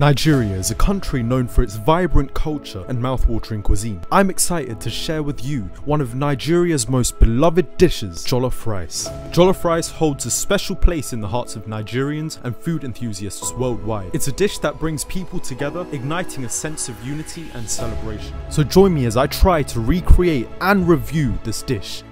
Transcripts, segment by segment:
Nigeria is a country known for its vibrant culture and mouthwatering cuisine. I'm excited to share with you one of Nigeria's most beloved dishes, jollof rice. Jollof rice holds a special place in the hearts of Nigerians and food enthusiasts worldwide. It's a dish that brings people together, igniting a sense of unity and celebration. So join me as I try to recreate and review this dish.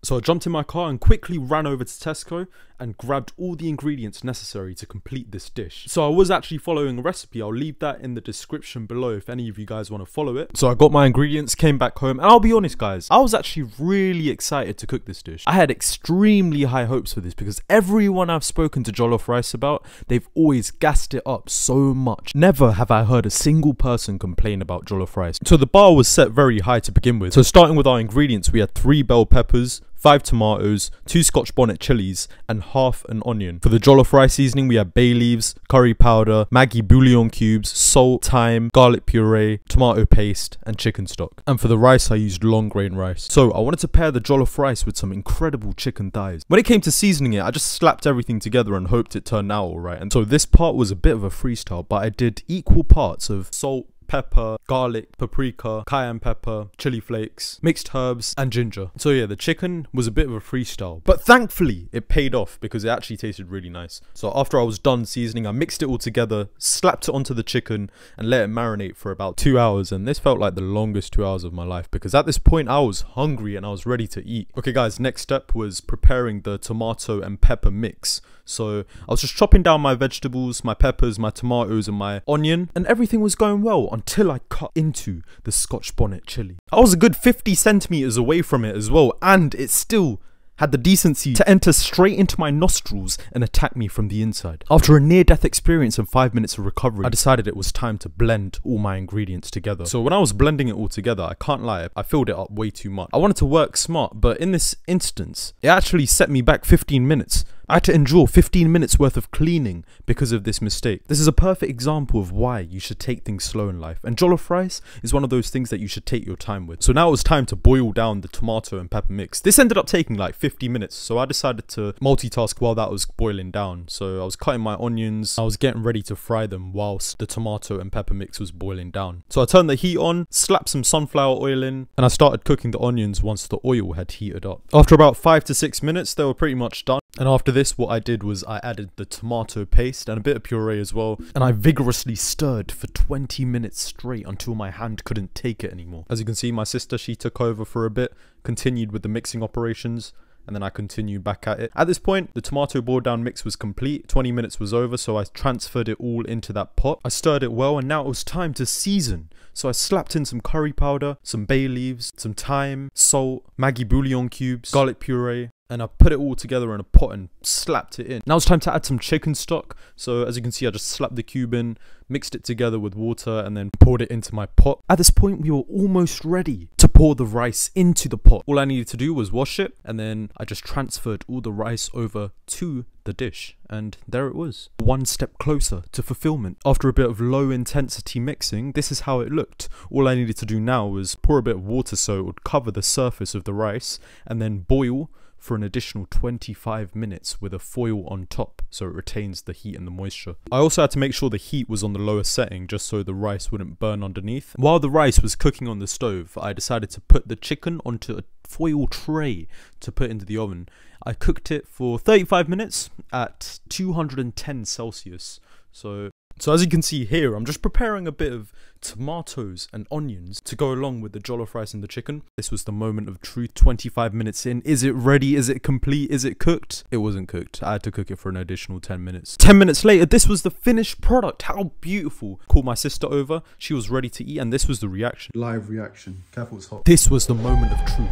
So I jumped in my car and quickly ran over to Tesco and grabbed all the ingredients necessary to complete this dish. So I was actually following a recipe. I'll leave that in the description below if any of you guys want to follow it. So I got my ingredients, came back home, and I'll be honest guys, I was actually really excited to cook this dish. I had extremely high hopes for this because everyone I've spoken to jollof rice about, they've always gassed it up so much. Never have I heard a single person complain about jollof rice. So the bar was set very high to begin with. So starting with our ingredients, we had 3 bell peppers, 5 tomatoes, 2 Scotch bonnet chilies, and half an onion. For the jollof rice seasoning, we have bay leaves, curry powder, Maggi bouillon cubes, salt, thyme, garlic puree, tomato paste, and chicken stock. And for the rice, I used long grain rice. So I wanted to pair the jollof rice with some incredible chicken thighs. When it came to seasoning it, I just slapped everything together and hoped it turned out alright. And so this part was a bit of a freestyle, but I did equal parts of salt, pepper, garlic, paprika, cayenne pepper, chili flakes, mixed herbs, and ginger. So yeah, the chicken was a bit of a freestyle, but thankfully it paid off because it actually tasted really nice. So after I was done seasoning, I mixed it all together, slapped it onto the chicken, and let it marinate for about 2 hours. And this felt like the longest 2 hours of my life because at this point I was hungry and I was ready to eat. Okay guys, next step was preparing the tomato and pepper mix. So I was just chopping down my vegetables, my peppers, my tomatoes, and my onion, and everything was going well until I cut into the Scotch bonnet chili. I was a good 50 centimeters away from it as well, and it still had the decency to enter straight into my nostrils and attack me from the inside. After a near-death experience and 5 minutes of recovery, I decided it was time to blend all my ingredients together. So when I was blending it all together, I can't lie, I filled it up way too much. I wanted to work smart, but in this instance, it actually set me back 15 minutes. I had to endure 15 minutes worth of cleaning because of this mistake. This is a perfect example of why you should take things slow in life. And jollof rice is one of those things that you should take your time with. So now it was time to boil down the tomato and pepper mix. This ended up taking like 50 minutes. So I decided to multitask while that was boiling down. So I was cutting my onions. I was getting ready to fry them whilst the tomato and pepper mix was boiling down. So I turned the heat on, slapped some sunflower oil in, and I started cooking the onions once the oil had heated up. After about 5 to 6 minutes, they were pretty much done. And after this, what I did was I added the tomato paste and a bit of puree as well, and I vigorously stirred for 20 minutes straight until my hand couldn't take it anymore. As you can see, my sister, she took over for a bit, continued with the mixing operations, and then I continued back at it. At this point, the tomato boiled down mix was complete. 20 minutes was over, so I transferred it all into that pot. I stirred it well, and now it was time to season. So I slapped in some curry powder, some bay leaves, some thyme, salt, Maggi bouillon cubes, garlic puree, and I put it all together in a pot and slapped it in. Now it's time to add some chicken stock. So as you can see, I just slapped the cube in, mixed it together with water, and then poured it into my pot. At this point, we were almost ready to pour the rice into the pot. All I needed to do was wash it, and then I just transferred all the rice over to the dish, and there it was. One step closer to fulfillment. After a bit of low intensity mixing, this is how it looked. All I needed to do now was pour a bit of water so it would cover the surface of the rice, and then boil for an additional 25 minutes with a foil on top so it retains the heat and the moisture. I also had to make sure the heat was on the lower setting just so the rice wouldn't burn underneath. While the rice was cooking on the stove, I decided to put the chicken onto a foil tray to put into the oven. I cooked it for 35 minutes at 210 Celsius. So as you can see here, I'm just preparing a bit of tomatoes and onions to go along with the jollof rice and the chicken. This was the moment of truth. 25 minutes in. Is it ready? Is it complete? Is it cooked? It wasn't cooked. I had to cook it for an additional 10 minutes. 10 minutes later, this was the finished product. How beautiful. Called my sister over. She was ready to eat, and this was the reaction. Live reaction. Careful, it's hot. This was the moment of truth.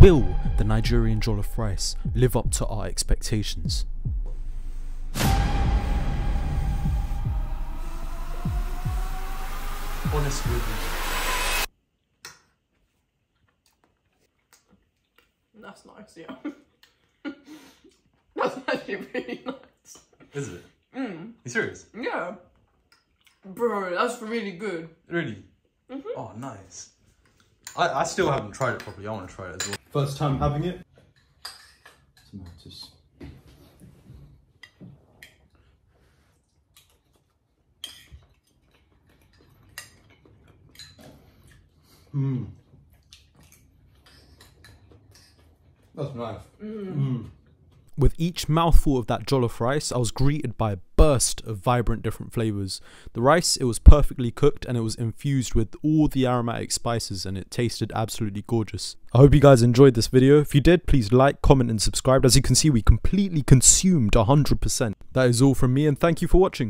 Will the Nigerian jollof rice live up to our expectations? Honest with you. That's nice, yeah. That's actually really nice. Is it? You serious? Yeah. Bro, that's really good. Really? Oh, nice. I still haven't tried it properly. I want to try it as well. First time having it. Tomatoes. That's nice. With each mouthful of that jollof rice, I was greeted by a burst of vibrant different flavours. The rice, it was perfectly cooked and it was infused with all the aromatic spices and it tasted absolutely gorgeous. I hope you guys enjoyed this video. If you did, please like, comment and subscribe. As you can see, we completely consumed 100%. That is all from me and thank you for watching.